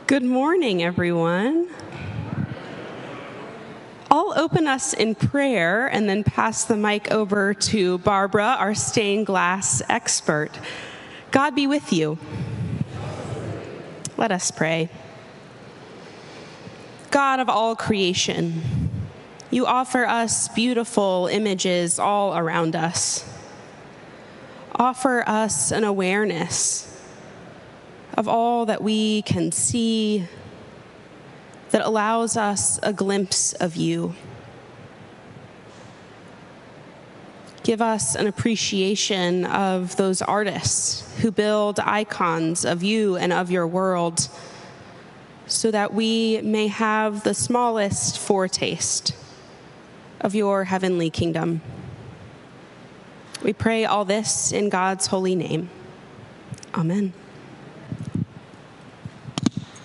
Good morning, everyone. I'll open us in prayer and then pass the mic over to Barbara, our stained glass expert. God be with you. Let us pray. God of all creation, you offer us beautiful images all around us. Offer us an awareness of all that we can see that allows us a glimpse of you. Give us an appreciation of those artists who build icons of you and of your world so that we may have the smallest foretaste of your heavenly kingdom. We pray all this in God's holy name. Amen.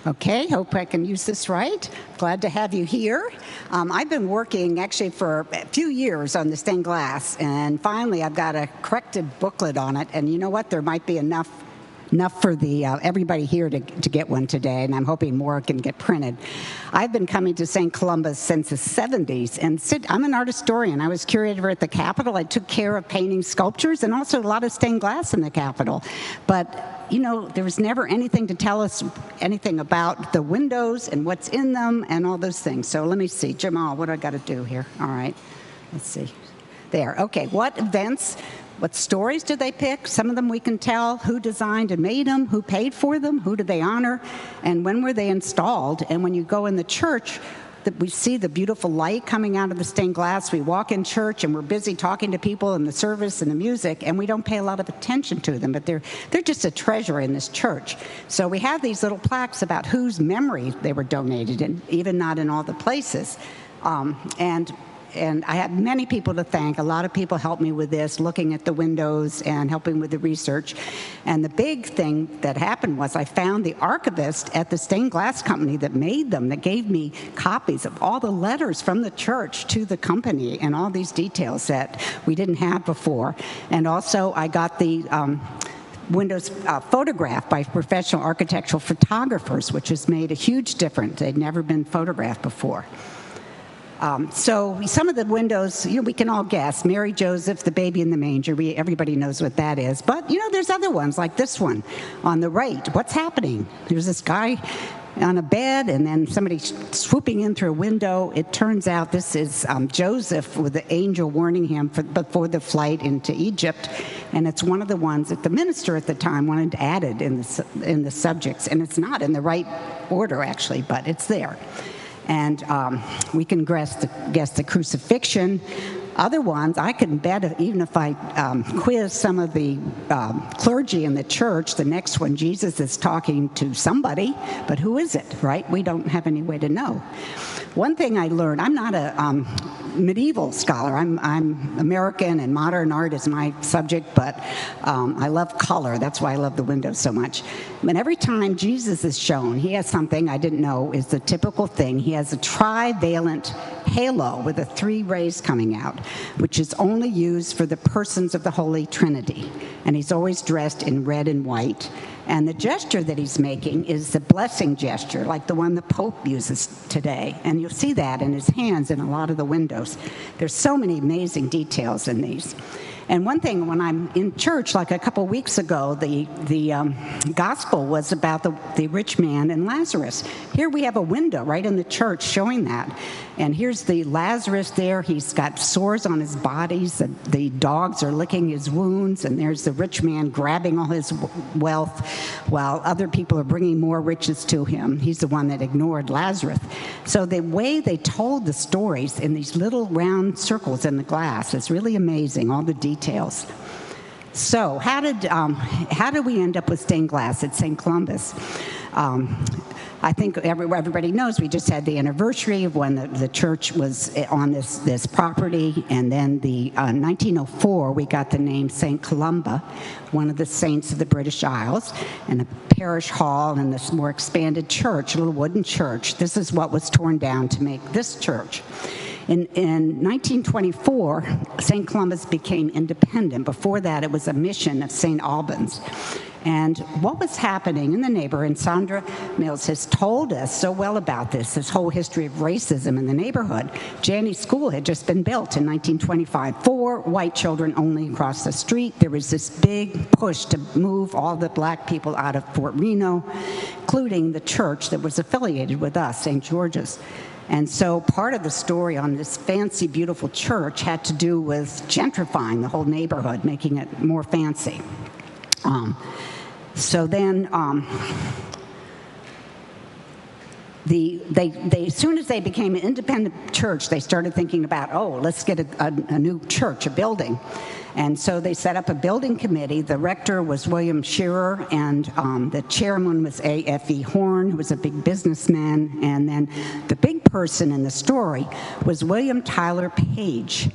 Okay, hope I can use this right. Glad to have you here. I've been working actually for a few years on the stained glass, and finally I've got a corrected booklet on it, and you know what? There might be enough for the everybody here to get one today, and I'm hoping more can get printed. I've been coming to St. Columba since the 70s, and I'm an art historian. I was curator at the Capitol. I took care of painting sculptures and also a lot of stained glass in the Capitol. But you know, there was never anything to tell us anything about the windows and what's in them and all those things. So let me see. Jamal, what do I got to do here? All right. Let's see. There. Okay. What events, what stories did they pick? Some of them we can tell. Who designed and made them? Who paid for them? Who did they honor? And when were they installed? And when you go in the church, we see the beautiful light coming out of the stained glass. We walk in church and we're busy talking to people in the service and the music, and we don't pay a lot of attention to them, but they're just a treasure in this church. So we have these little plaques about whose memory they were donated in, even not in all the places. And I have many people to thank. A lot of people helped me with this, looking at the windows and helping with the research. And the big thing that happened was I found the archivist at the stained glass company that made them, that gave me copies of all the letters from the church to the company and all these details that we didn't have before. And also I got the windows photographed by professional architectural photographers, which has made a huge difference. They'd never been photographed before. So some of the windows, we can all guess. Mary, Joseph, the baby in the manger, everybody knows what that is. But, there's other ones like this one on the right. What's happening? There's this guy on a bed and then somebody swooping in through a window. It turns out this is Joseph with the angel warning him before the flight into Egypt. And it's one of the ones that the minister at the time wanted added in the subjects. And it's not in the right order, actually, but it's there. And we can guess the crucifixion. Other ones, I can bet, even if I quiz some of the clergy in the church, the next one, Jesus is talking to somebody, but who is it, right? We don't have any way to know. One thing I learned, I'm not a medieval scholar. I'm American, and modern art is my subject, but I love color. That's why I love the windows so much. And every time Jesus is shown, he has something I didn't know is the typical thing. He has a trivalent halo with the 3 rays coming out, which is only used for the persons of the Holy Trinity. And he's always dressed in red and white. And the gesture that he's making is the blessing gesture, like the one the Pope uses today. And you'll see that in his hands in a lot of the windows. There's so many amazing details in these. And one thing, when I'm in church, like a couple weeks ago, the gospel was about the rich man and Lazarus. Here we have a window right in the church showing that. And here's the Lazarus there. He's got sores on his bodies. The dogs are licking his wounds. And there's the rich man grabbing all his wealth while other people are bringing more riches to him. He's the one that ignored Lazarus. So the way they told the stories in these little round circles in the glass is really amazing, all the details. So how did we end up with stained glass at St. Columba's? I think everybody knows we just had the anniversary of when the church was on this property, and then 1904 we got the name St. Columba, one of the saints of the British Isles, and a parish hall and this more expanded church, a little wooden church. This is what was torn down to make this church. In 1924, St. Columba's became independent. Before that, it was a mission of St. Albans. And what was happening in the neighborhood, and Sandra Mills has told us so well about this whole history of racism in the neighborhood. Janney School had just been built in 1925. 4 white children only across the street. There was this big push to move all the black people out of Fort Reno, including the church that was affiliated with us, St. George's. And so part of the story on this fancy, beautiful church had to do with gentrifying the whole neighborhood, making it more fancy. So then, as soon as they became an independent church, they started thinking about, oh, let's get a new church, a building. And so they set up a building committee. The rector was William Shearer, and the chairman was A.F.E. Horn, who was a big businessman. And then the big person in the story was William Tyler Page.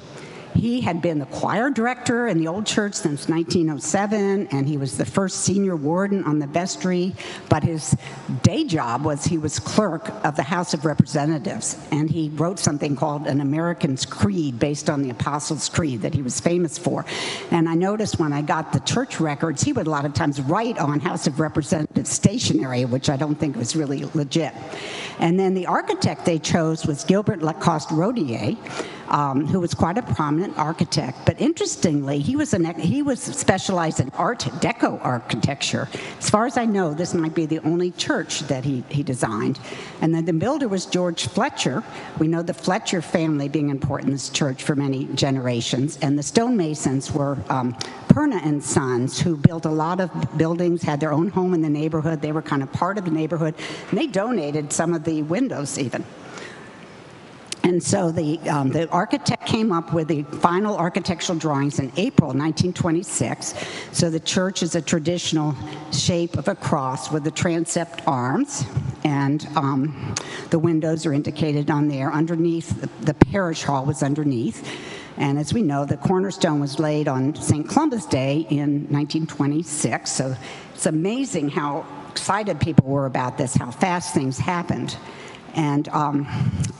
He had been the choir director in the old church since 1907, and he was the first senior warden on the vestry, but his day job was he was clerk of the House of Representatives, and he wrote something called an American's Creed based on the Apostles' Creed that he was famous for. And I noticed when I got the church records, he would a lot of times write on House of Representatives stationery, which I don't think was really legit. And then the architect they chose was Gilbert Lacoste Rodier, who was quite a prominent architect. But interestingly, he was specialized in Art Deco architecture. As far as I know, this might be the only church that he designed. And then the builder was George Fletcher. We know the Fletcher family being important in this church for many generations. And the stonemasons were Perna and Sons, who built a lot of buildings, had their own home in the neighborhood. They were kind of part of the neighborhood. And they donated some of the windows even. And so the architect came up with the final architectural drawings in April 1926. So the church is a traditional shape of a cross with the transept arms, and the windows are indicated on there. Underneath, the parish hall was underneath. And as we know, the cornerstone was laid on St. Columba's Day in 1926. So it's amazing how excited people were about this, how fast things happened. And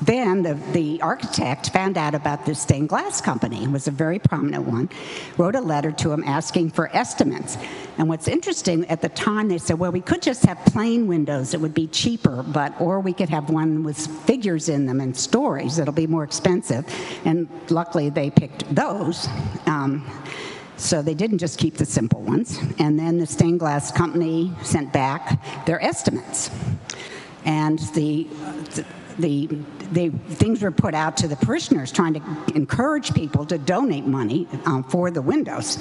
then the architect found out about this stained glass company. It was a very prominent one. Wrote a letter to him asking for estimates. And what's interesting, at the time they said, well, we could just have plain windows. It would be cheaper, or we could have one with figures in them and stories. It'll be more expensive. And luckily they picked those. So they didn't just keep the simple ones. And then the stained glass company sent back their estimates. And the things were put out to the parishioners, trying to encourage people to donate money for the windows.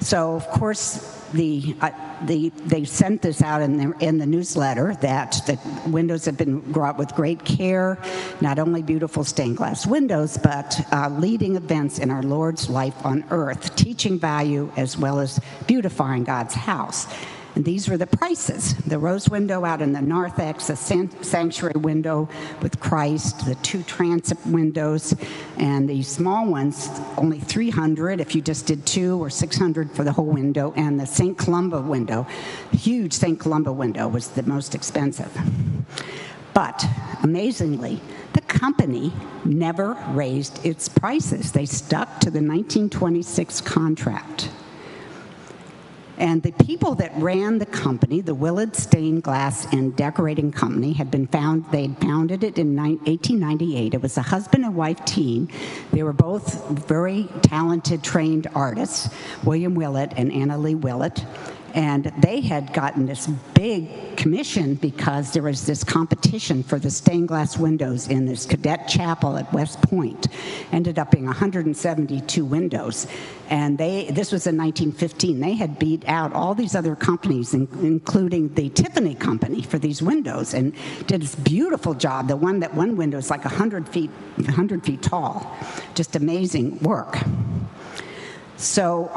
So, of course, they sent this out in the newsletter that the windows have been brought with great care, not only beautiful stained glass windows, but leading events in our Lord's life on earth, teaching value as well as beautifying God's house. And these were the prices. The rose window out in the narthex, the sanctuary window with Christ, the 2 transept windows, and the small ones, only $300 if you just did 2, or $600 for the whole window, and the St. Columba window, huge St. Columba window, was the most expensive. But amazingly, the company never raised its prices. They stuck to the 1926 contract. And the people that ran the company, the Willard Stained Glass and Decorating Company, they'd founded it in 1898. It was a husband and wife team. They were both very talented, trained artists, William Willett and Anna Lee Willett. And they had gotten this big commission because there was this competition for the stained glass windows in this cadet chapel at West Point. Ended up being 172 windows. And this was in 1915. They had beat out all these other companies, including the Tiffany Company, for these windows, and did this beautiful job. The one window is like 100 feet tall. Just amazing work. So,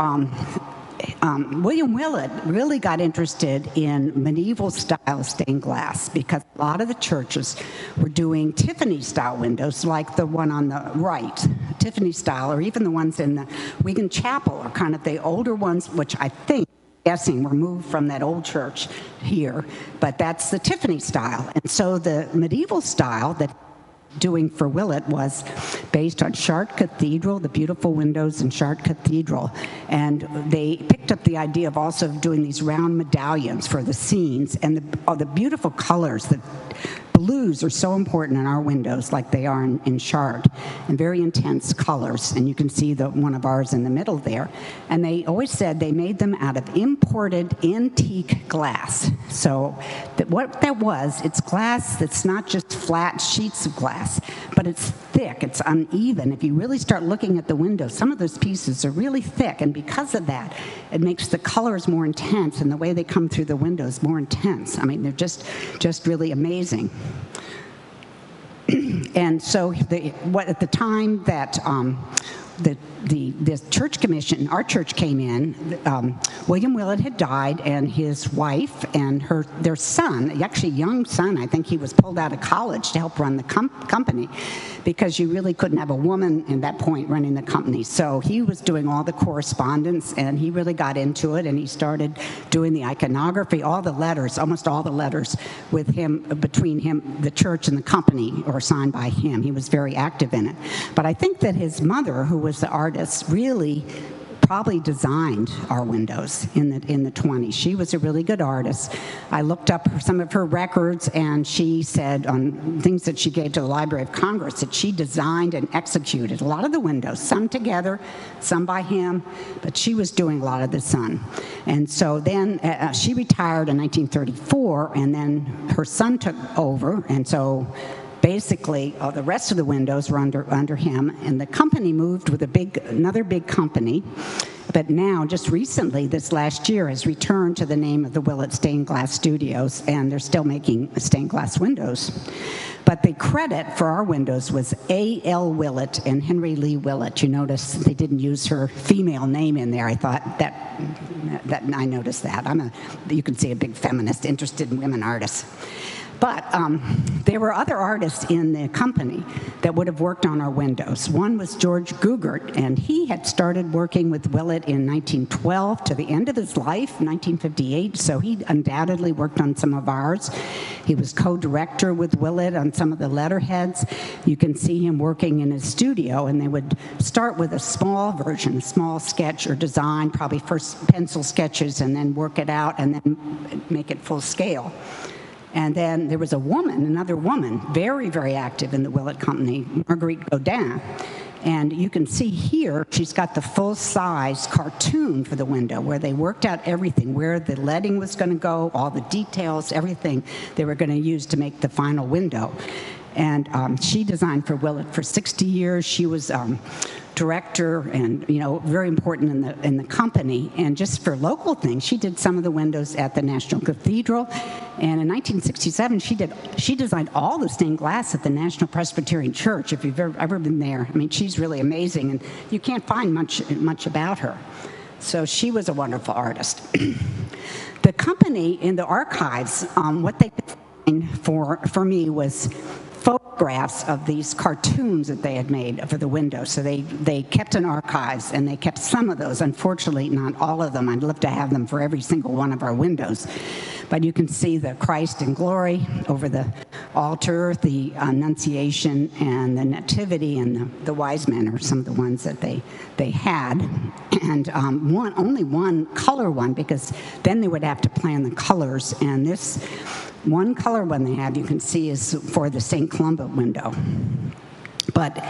William Willett really got interested in medieval-style stained glass because a lot of the churches were doing Tiffany-style windows, like the one on the right, Tiffany-style, or even the ones in the Wigan Chapel are kind of the older ones, which I think, guessing, were moved from that old church here, but that's the Tiffany style. And so the medieval style that doing for Willett was based on Chartres Cathedral, the beautiful windows in Chartres Cathedral. And they picked up the idea of also doing these round medallions for the scenes, and the beautiful colors. The blues are so important in our windows, like they are in Chartres, and very intense colors. And you can see one of ours in the middle there. And they always said they made them out of imported antique glass. So what that was, it's glass that's not just flat sheets of glass, but it's thick, it's uneven. If you really start looking at the windows, some of those pieces are really thick, and because of that, it makes the colors more intense, and the way they come through the windows more intense. I mean, they're just really amazing. And so at the time that the church commission, our church came in, William Willett had died, and his wife and their son, actually young son, I think he was pulled out of college to help run the company, because you really couldn't have a woman at that point running the company. So he was doing all the correspondence, and he really got into it, and he started doing the iconography, all the letters, almost all the letters with him, between him, the church and the company, or signed by him. He was very active in it. But I think that his mother, who was the artist, really probably designed our windows in the 20s. She was a really good artist. I looked up some of her records, and she said on things that she gave to the Library of Congress that she designed and executed a lot of the windows, some together, some by him, but she was doing a lot of the son. And so then she retired in 1934, and then her son took over, and so basically, the rest of the windows were under him, and the company moved with another big company. But now, just recently, this last year, has returned to the name of the Willett Stained Glass Studios, and they're still making stained glass windows. But the credit for our windows was A.L. Willett and Henry Lee Willett. You notice they didn't use her female name in there. I thought that I noticed that. You can see a big feminist interested in women artists. But there were other artists in the company that would have worked on our windows. One was George Gugert, and he had started working with Willett in 1912 to the end of his life, 1958, so he undoubtedly worked on some of ours. He was co-director with Willett on some of the letterheads. You can see him working in his studio, and they would start with a small version, a small sketch or design, probably first pencil sketches, and then work it out and then make it full scale. And then there was another woman, very, very active in the Willett Company, Marguerite Godin. And you can see here, she's got the full-size cartoon for the window where they worked out everything, where the leading was going to go, all the details, everything they were going to use to make the final window. And she designed for Willett for 60 years. She was director and, very important in the company. And just for local things, she did some of the windows at the National Cathedral. And in 1967, she designed all the stained glass at the National Presbyterian Church, if you've ever been there. I mean, she's really amazing, and you can't find much about her. So she was a wonderful artist. The company in the archives, what they could find for me was photographs of these cartoons that they had made for the window. So they kept in archives, and they kept some of those. Unfortunately, not all of them. I'd love to have them for every single one of our windows. But you can see the Christ in glory over the altar, the Annunciation, and the Nativity, and the wise men are some of the ones that they had. And only one color one, because then they would have to plan the colors. And this one color one they have, you can see, is for the St. Columba window. But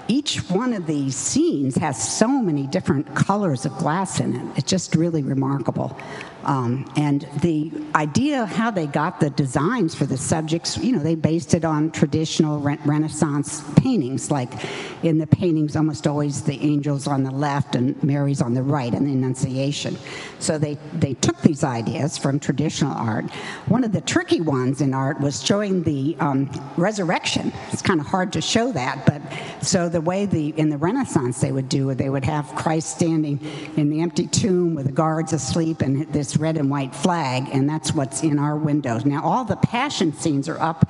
each one of these scenes has so many different colors of glass in it. It's just really remarkable. And the idea of how they got the designs for the subjects, they based it on traditional Renaissance paintings. Like in the paintings, almost always the angel's on the left and Mary's on the right in the Annunciation. So they took these ideas from traditional art. One of the tricky ones in art was showing the resurrection. It's kind of hard to show that, but so the way in the Renaissance they would have Christ standing in the empty tomb with the guards asleep and this red and white flag, and that's what's in our windows. Now, all the passion scenes are up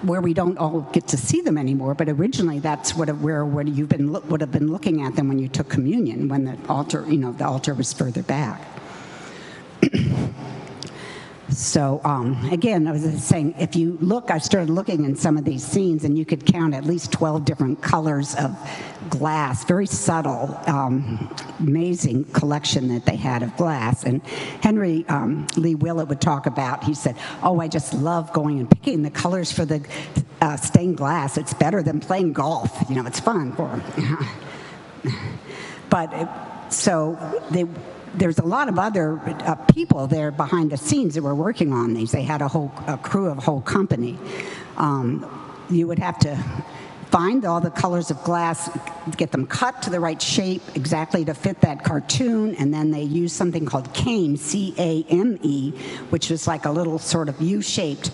where we don't all get to see them anymore, but originally that's where you would have been looking at them when you took communion, when the altar was further back. So again, I was saying, if you look, I started looking in some of these scenes, and you could count at least 12 different colors of glass, very subtle, amazing collection that they had of glass. And Henry Lee Willett would talk about, he said, oh, I just love going and picking the colors for the stained glass. It's better than playing golf. You know, it's fun for them. There's a lot of other people there behind the scenes that were working on these. They had a crew of a whole company. You would have to find all the colors of glass, get them cut to the right shape exactly to fit that cartoon, and then they used something called CAME, C-A-M-E, which is like a little sort of U-shaped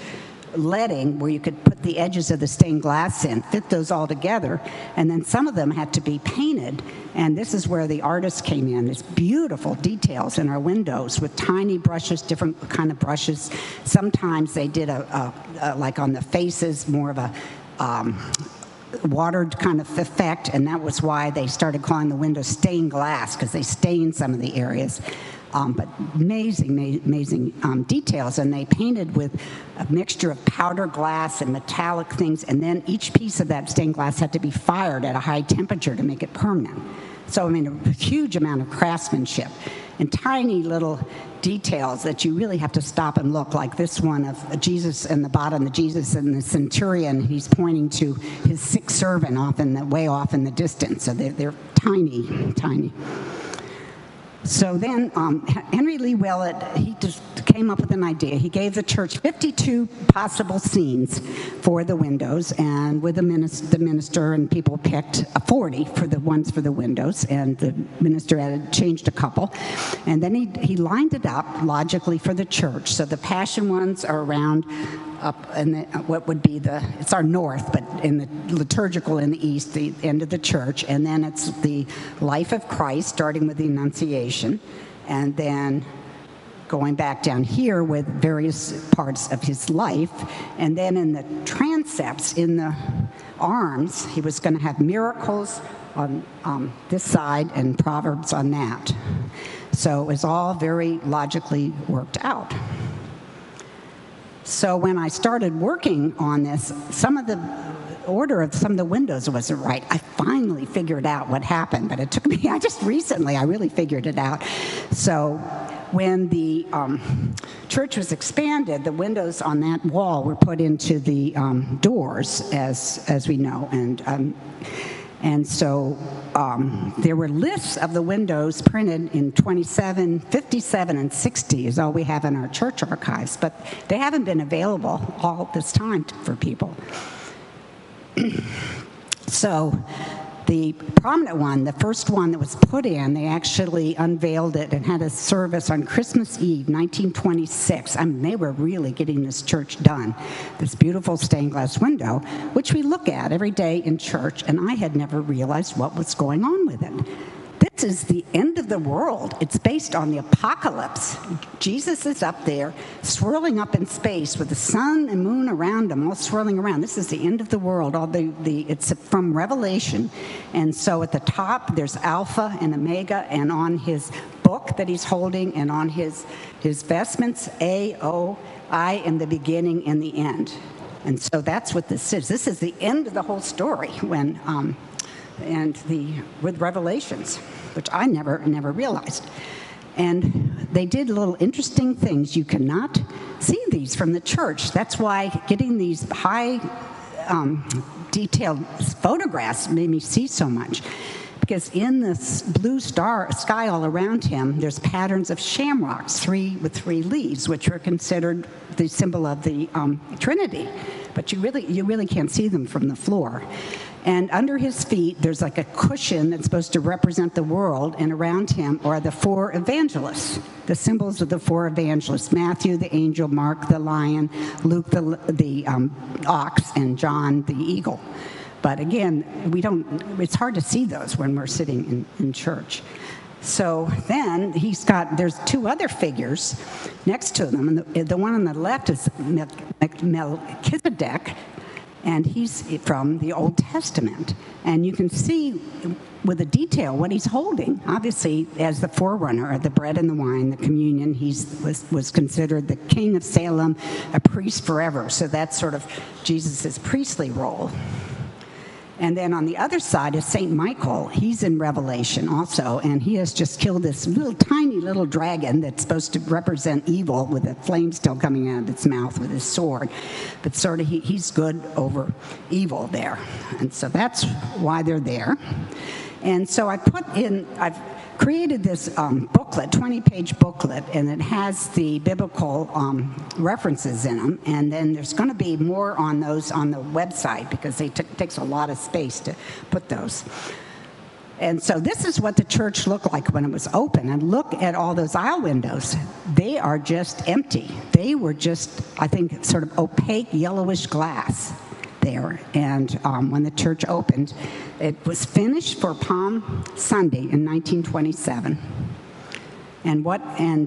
leading where you could put the edges of the stained glass in, fit those all together, and then some of them had to be painted, and this is where the artists came in. There's beautiful details in our windows with tiny brushes, different kind of brushes. Sometimes they did like on the faces, more of a watered kind of effect, and that was why they started calling the windows stained glass, because they stained some of the areas. But amazing details, and they painted with a mixture of powder glass and metallic things, and then each piece of that stained glass had to be fired at a high temperature to make it permanent. So, I mean, a huge amount of craftsmanship and tiny little details that you really have to stop and look, like this one of Jesus in the bottom, the Jesus and the centurion. He's pointing to his sick servant way off in the distance. So they're tiny, tiny. So then Henry Lee Willett, he just came up with an idea. He gave the church 52 possible scenes for the windows, and with the minister and people picked 40 for the ones for the windows, and the minister had changed a couple. And then he lined it up logically for the church. So the Passion ones are around up in what would be it's our north, but in the liturgical in the east, the end of the church. And then it's the life of Christ, starting with the Annunciation, and then going back down here with various parts of his life. And then in the transepts, in the arms, he was going to have miracles on this side and Proverbs on that. So it was all very logically worked out. So when I started working on this, some of the order of some of the windows wasn't right. I finally figured out what happened, but it took me, just recently, I really figured it out. So when the church was expanded, the windows on that wall were put into the doors, as we know, and so there were lists of the windows printed in 27, 57, and 60 is all we have in our church archives, but they haven't been available all this time for people. So the prominent one, the first one that was put in, they actually unveiled it and had a service on Christmas Eve, 1926. I mean, they were really getting this church done. This beautiful stained glass window, which we look at every day in church, and I had never realized what was going on with it. This is the end of the world. It's based on the apocalypse. Jesus is up there, swirling up in space with the sun and moon around him, all swirling around. This is the end of the world. It's from Revelation. And so at the top, there's Alpha and Omega, and on his book that he's holding, and on his vestments, A-O, I am the beginning and the end. And so that's what this is. This is the end of the whole story with Revelations, which I never realized. And they did little interesting things. You cannot see these from the church. That's why getting these high detailed photographs made me see so much. Because in this blue sky all around him, there's patterns of shamrocks, with three leaves, which are considered the symbol of the Trinity. But you really can't see them from the floor. And under his feet, there's like a cushion that's supposed to represent the world, and around him are the four evangelists, the symbols of the four evangelists: Matthew, the angel; Mark, the lion; Luke, the ox; and John, the eagle. But again, it's hard to see those when we're sitting in church. So then there's two other figures next to them, and the one on the left is Melchizedek. And he's from the Old Testament. And you can see with the detail what he's holding. Obviously, as the forerunner of the bread and the wine, the communion, he was considered the king of Salem, a priest forever. So that's sort of Jesus' priestly role. And then on the other side is St. Michael. He's in Revelation also, and he has just killed this tiny little dragon that's supposed to represent evil with the flame still coming out of its mouth with his sword. But sort of he's good over evil there. And so that's why they're there. And so I've created this booklet, 20-page booklet, and it has the biblical references in them. And then there's going to be more on those on the website because it takes a lot of space to put those. And so this is what the church looked like when it was open. And look at all those aisle windows. They are just empty. They were just, I think, sort of opaque yellowish glass there. And when the church opened, it was finished for Palm Sunday in 1927. And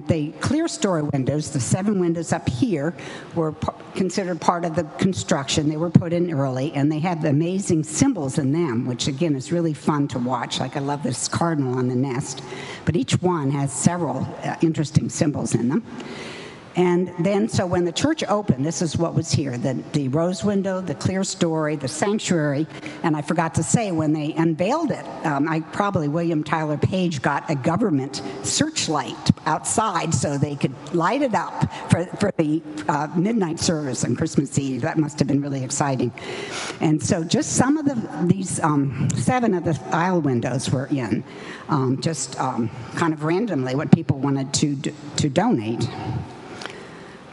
the clear story windows, the 7 windows up here, were considered part of the construction. They were put in early, and they have amazing symbols in them, which again is really fun to watch. Like I love this cardinal on the nest, but each one has several interesting symbols in them. And then, so when the church opened, this is what was here, the rose window, the clear story, the sanctuary, and I forgot to say, when they unveiled it, William Tyler Page got a government searchlight outside so they could light it up for the midnight service on Christmas Eve. That must have been really exciting. And so just some of these 7 of the aisle windows were in, kind of randomly what people wanted to donate.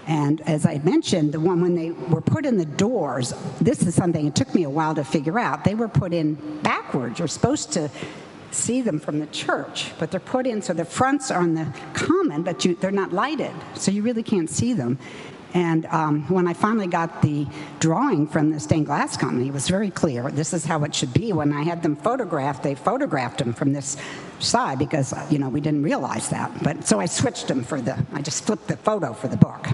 And as I mentioned, the one when they were put in the doors, this is something it took me a while to figure out. They were put in backwards. You're supposed to see them from the church, but they're put in so the fronts are on the common, but they're not lighted, so you really can't see them. And when I finally got the drawing from the stained glass company, it was very clear. This is how it should be. When I had them photographed, they photographed them from this side because, we didn't realize that. But so I switched them I just flipped the photo for the book.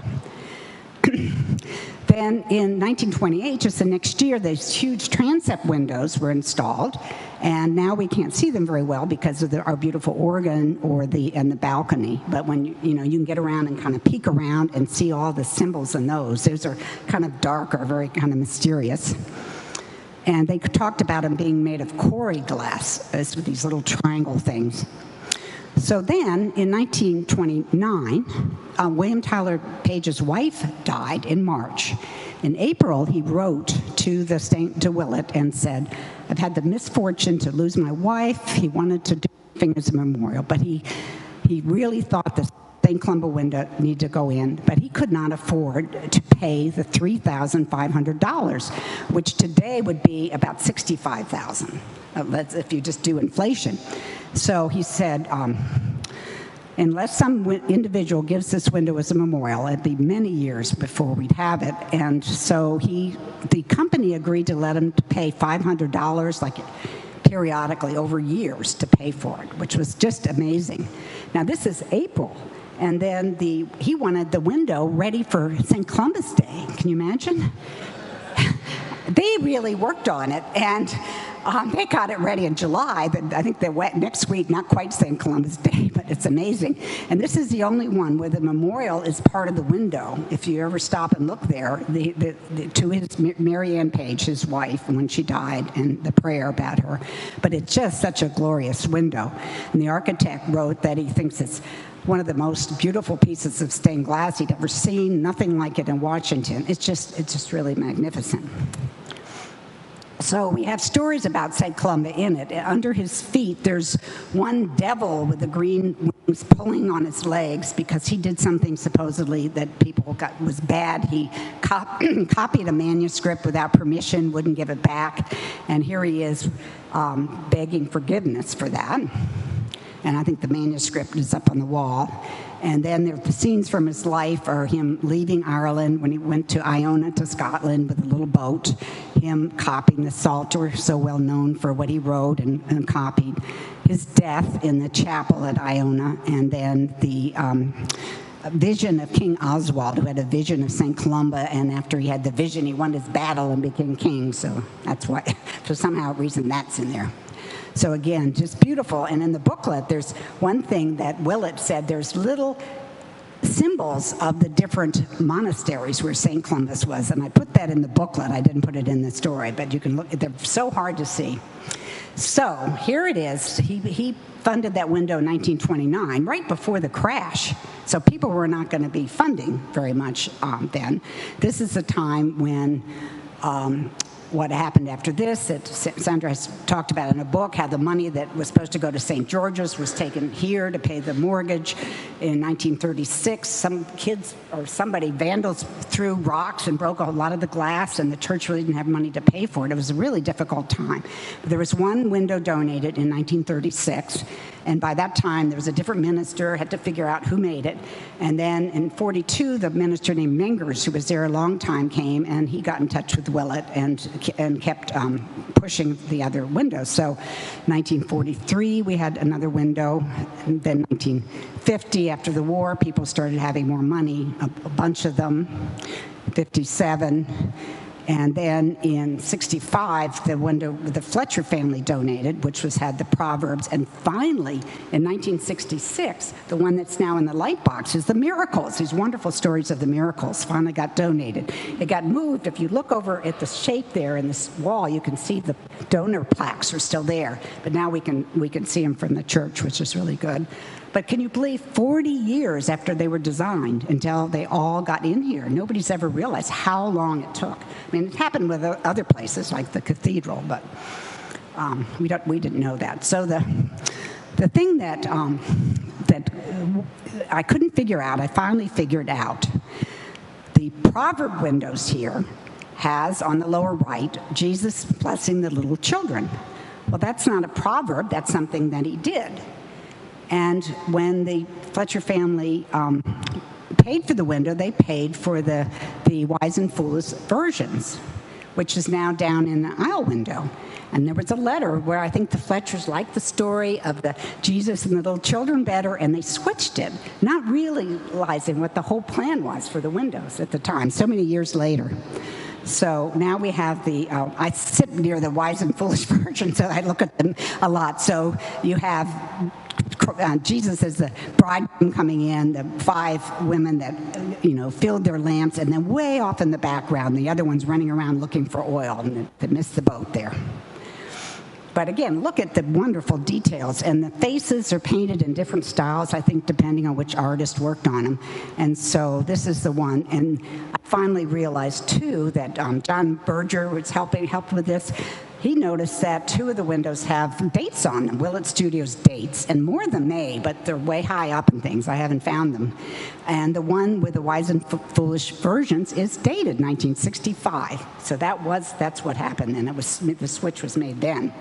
Then in 1928, just the next year, these huge transept windows were installed, and now we can't see them very well because of our beautiful organ and the balcony. But when you can get around and kind of peek around and see all the symbols in those. Those are kind of darker, very kind of mysterious. And they talked about them being made of Cori glass, as with these little triangle things. So then, in 1929, William Tyler Page's wife died in March. In April, he wrote to Willett and said, "I've had the misfortune to lose my wife." He wanted to do something as a memorial, but he really thought the St. Columba window needed to go in, but he could not afford to pay the $3,500, which today would be about $65,000, if you just do inflation. So he said, unless some individual gives this window as a memorial, it'd be many years before we'd have it. And so the company agreed to let him pay $500, like periodically over years, to pay for it, which was just amazing. Now this is April, and then he wanted the window ready for St. Columbus Day. Can you imagine? They really worked on it, and they got it ready in July, but I think they went next week, not quite St. Columbus Day, but it's amazing. And this is the only one where the memorial is part of the window. If you ever stop and look there, to his Mary Ann Page, his wife, when she died, and the prayer about her. But it's just such a glorious window. And the architect wrote that he thinks it's one of the most beautiful pieces of stained glass he'd ever seen, nothing like it in Washington. It's just really magnificent. So we have stories about St. Columba in it. Under his feet, there's one devil with the green wings pulling on his legs because he did something supposedly that people was bad. He copied a manuscript without permission, wouldn't give it back, and here he is begging forgiveness for that. And I think the manuscript is up on the wall. And then the scenes from his life are him leaving Ireland when he went to Iona to Scotland with a little boat, him copying the Psalter, so well known for what he wrote and copied, his death in the chapel at Iona, and then a vision of King Oswald, who had a vision of St. Columba, and after he had the vision, he won his battle and became king. So that's why, for somehow reason that's in there. So again, just beautiful. And in the booklet, there's one thing that Willett said, there's little symbols of the different monasteries where St. Columba was. And I put that in the booklet. I didn't put it in the story, but you can look, they're so hard to see. So here it is. He funded that window in 1929, right before the crash. So people were not going to be funding very much then. This is the time when what happened after this, that Sandra has talked about in a book, how the money that was supposed to go to St. George's was taken here to pay the mortgage. In 1936, some kids or vandals threw rocks and broke a lot of the glass, and the church really didn't have money to pay for it. It was a really difficult time. But there was one window donated in 1936, and by that time, there was a different minister, had to figure out who made it. And then in 42, the minister named Mengers, who was there a long time, came, and he got in touch with Willett and kept pushing the other windows. So 1943, we had another window. And then 1950, after the war, people started having more money, a bunch of them, 57. And then in 65, the window the Fletcher family donated, which had the Proverbs. And finally, in 1966, the one that's now in the light box is the Miracles. These wonderful stories of the miracles finally got donated. It got moved. If you look over at the shape there in this wall, you can see the donor plaques are still there. But now we can see them from the church, which is really good. But can you believe 40 years after they were designed until they all got in here? Nobody's ever realized how long it took. I mean, it happened with other places like the cathedral, but we didn't know that. So the thing that I couldn't figure out, I finally figured out. The proverb windows here has on the lower right, Jesus blessing the little children. Well, that's not a proverb, that's something that he did. And when the Fletcher family paid for the window, they paid for the wise and foolish versions, which is now down in the aisle window. And there was a letter where I think the Fletchers liked the story of the Jesus and the little children better, and they switched it, not realizing what the whole plan was for the windows at the time, so many years later. So now we have I sit near the wise and foolish version, so I look at them a lot. So you have Jesus as the bridegroom coming in, the 5 women that, filled their lamps, and then way off in the background, the other ones running around looking for oil, and they missed the boat there. But again, look at the wonderful details, and the faces are painted in different styles, I think, depending on which artist worked on them. And so this is the one, and I finally realized, too, that John Berger was helped with this. He noticed that 2 of the windows have dates on them, Willett Studios dates, and more than May, but they're way high up and things. I haven't found them. And the one with the wise and foolish versions is dated 1965. So that's what happened, and the switch was made then.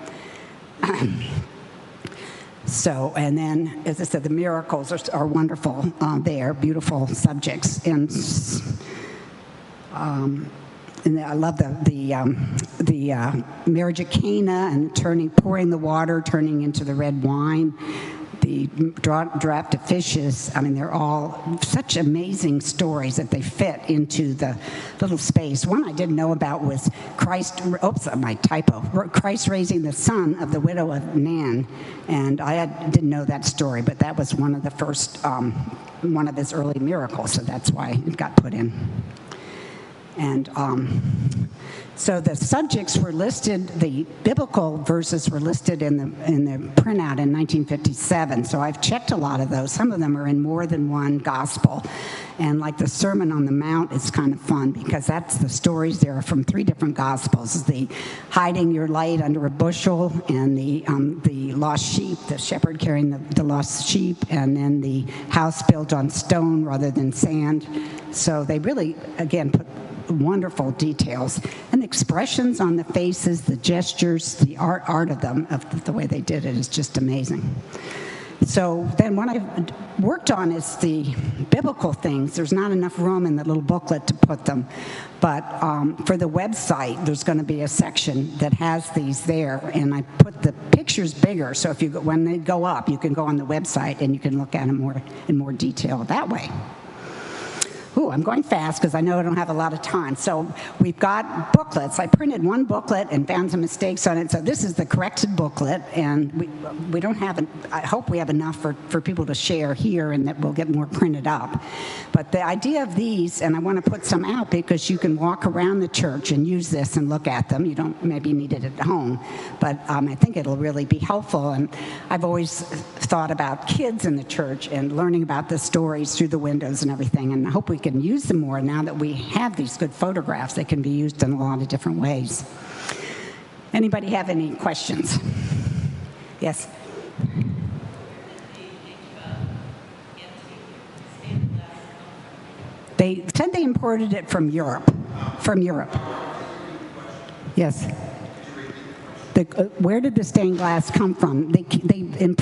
So, and then, as I said, the miracles are wonderful. They are beautiful subjects, and I love the marriage at Cana and pouring the water, turning into the red wine, the draft of fishes. I mean, they're all such amazing stories that they fit into the little space. One I didn't know about was Christ raising the son of the widow of Nan. And I didn't know that story, but that was one of the first, one of his early miracles, so that's why it got put in. And so the subjects were listed, the biblical verses were listed in the printout in 1957. So I've checked a lot of those. Some of them are in more than one gospel. And like the Sermon on the Mount is kind of fun because that's the stories there are from 3 different gospels. The hiding your light under a bushel, and the lost sheep, the shepherd carrying the lost sheep, and then the house built on stone rather than sand. So they really, again, put wonderful details and the expressions on the faces, the gestures, the art of them, of the way they did it is just amazing. So then what I've worked on is the biblical things. There's not enough room in the little booklet to put them, but for the website, there's going to be a section that has these there, and I put the pictures bigger, so when they go up, you can go on the website and you can look at them in more detail that way. I'm going fast because I know I don't have a lot of time. So we've got booklets. I printed one booklet and found some mistakes on it. So this is the corrected booklet, and we don't have, I hope we have enough for people to share here and that we'll get more printed up. But the idea of these, and I want to put some out because you can walk around the church and use this and look at them. You don't maybe need it at home, but I think it'll really be helpful. And I've always thought about kids in the church and learning about the stories through the windows and everything, and I hope we can use them more now that we have these good photographs. They can be used in a lot of different ways. Anybody have any questions? Yes? They said they imported it from Europe. From Europe. Yes. Where did the stained glass come from? They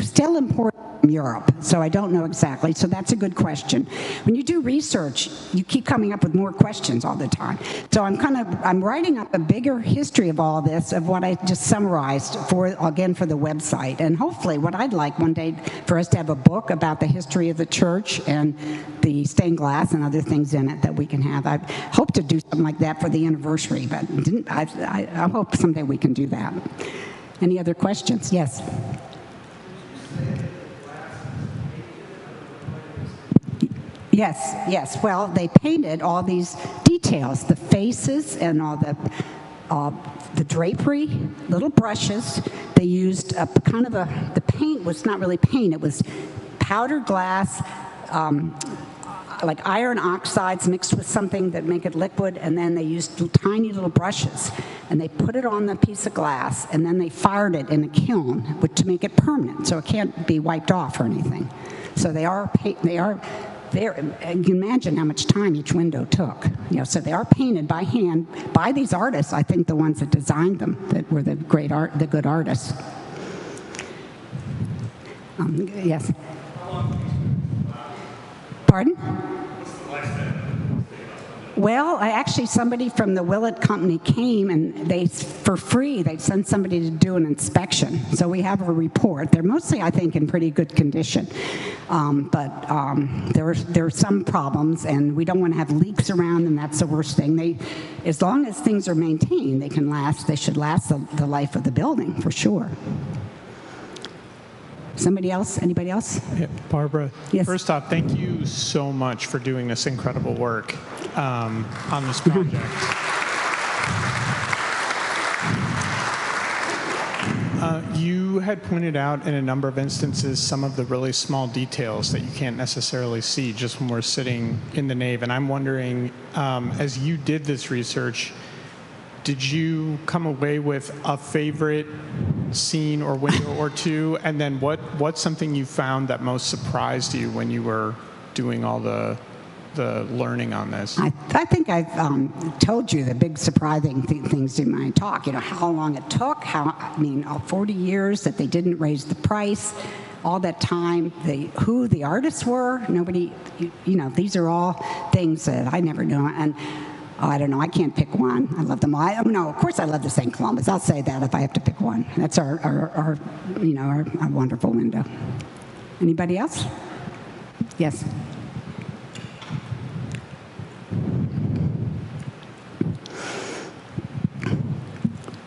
still import from Europe, so I don't know exactly. So that's a good question. When you do research, you keep coming up with more questions all the time. So I'm writing up a bigger history of all this, of what I just summarized for the website. And hopefully what I'd like one day for us to have a book about the history of the church and the stained glass and other things in it that we can have. I hope to do something like that for the anniversary, but I hope someday we can do that. Any other questions? Yes. Yes. Well, they painted all these details, the faces and all the drapery, little brushes. They used the paint was not really paint, it was powdered glass, like iron oxides mixed with something that make it liquid, and then they used tiny little brushes, and they put it on the piece of glass, and then they fired it in a kiln to make it permanent, so it can't be wiped off or anything. So you can imagine how much time each window took. So they are painted by hand by these artists. I think the ones that designed them, that were the good artists. Yes. Pardon? Well, somebody from the Willett Company came, and for free, they sent somebody to do an inspection. So we have a report. They're mostly, I think, in pretty good condition. But there are some problems, and we don't want to have leaks around them. That's the worst thing. As long as things are maintained, they can last. They should last the life of the building, for sure. Somebody else? Anybody else? Yeah, Barbara, yes. First off, thank you so much for doing this incredible work on this project. You had pointed out in a number of instances some of the really small details that you can't necessarily see just when we're sitting in the nave. And I'm wondering, as you did this research, did you come away with a favorite scene or window or two? And then what's something you found that most surprised you when you were doing all the learning on this? I think I've told you the big surprising things in my talk. How long it took, 40 years that they didn't raise the price, all that time, who the artists were, nobody, these are all things that I never knew. And I don't know. I can't pick one. I love them all. Of course I love the St. Columbus. I'll say that if I have to pick one. That's our wonderful window. Anybody else? Yes.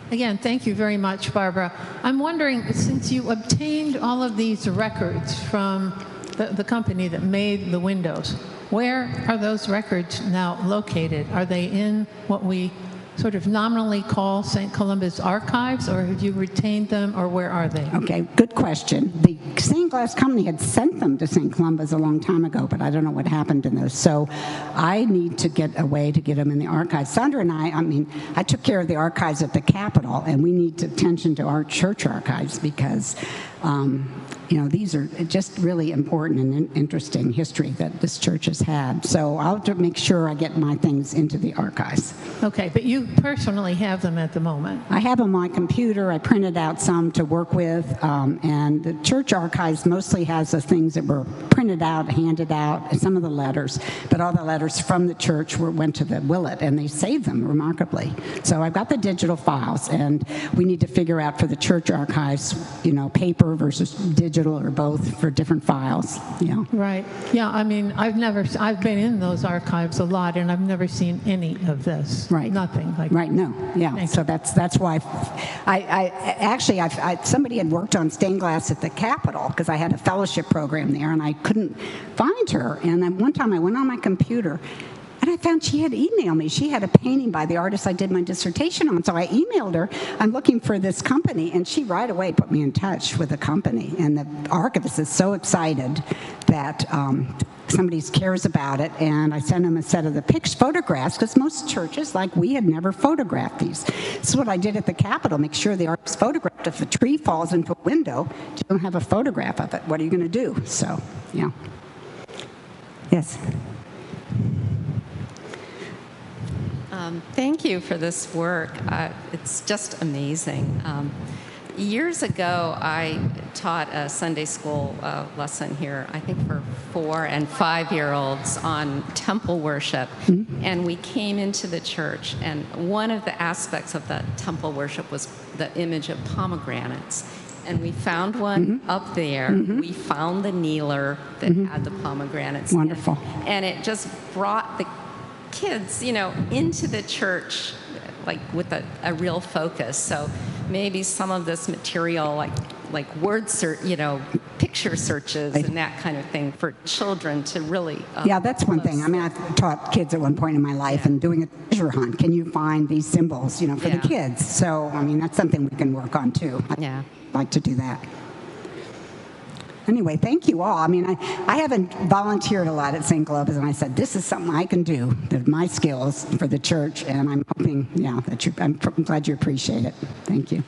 Again, thank you very much, Barbara. I'm wondering, since you obtained all of these records from the company that made the windows, where are those records now located? Are they in what we sort of nominally call St. Columba's archives, or have you retained them, or where are they? Okay, good question. The stained glass company had sent them to St. Columba's a long time ago, but I don't know what happened to those. So I need to get a way to get them in the archives. Sandra and I took care of the archives at the Capitol, and we need attention to our church archives because these are just really important and interesting history that this church has had. So I'll make sure I get my things into the archives. Okay, but you personally have them at the moment? I have them on my computer. I printed out some to work with, and the church archives mostly has the things that were printed out, handed out, and some of the letters, but all the letters from the church went to the Willet, and they saved them remarkably. So I've got the digital files, and we need to figure out for the church archives, paper versus digital or both for different files. Yeah. Right. Yeah, I mean, I've been in those archives a lot, and I've never seen any of this. Right. Nothing like Right. No. Yeah. So that's why somebody had worked on stained glass at the Capitol because I had a fellowship program there, and I couldn't find her. And then one time I went on my computer, and I found she had emailed me. She had a painting by the artist I did my dissertation on. So I emailed her, I'm looking for this company, and she right away put me in touch with the company. And the archivist is so excited that somebody cares about it, and I sent him a set of the photographs, because most churches, like we, had never photographed these. This is what I did at the Capitol, make sure the artist photographed. If a tree falls into a window, you don't have a photograph of it. What are you going to do? So, yeah. Yes. Thank you for this work. It's just amazing. Years ago, I taught a Sunday school lesson here, I think for 4- and 5-year-olds on temple worship. Mm-hmm. And we came into the church, and one of the aspects of that temple worship was the image of pomegranates. And we found one up there. Mm-hmm. We found the kneeler that had the pomegranates. Wonderful. And it just brought the kids, into the church, like with a real focus. So maybe some of this material, like word search, picture searches and that kind of thing for children to really. Yeah, that's one thing. I mean, I taught kids at one point in my life, and doing a treasure hunt. Can you find these symbols, for the kids? So, I mean, that's something we can work on too. I'd like to do that. Anyway, thank you all. I mean, I haven't volunteered a lot at St. Globa's, and I said, this is something I can do, my skills for the church, and I'm hoping, that I'm glad you appreciate it. Thank you.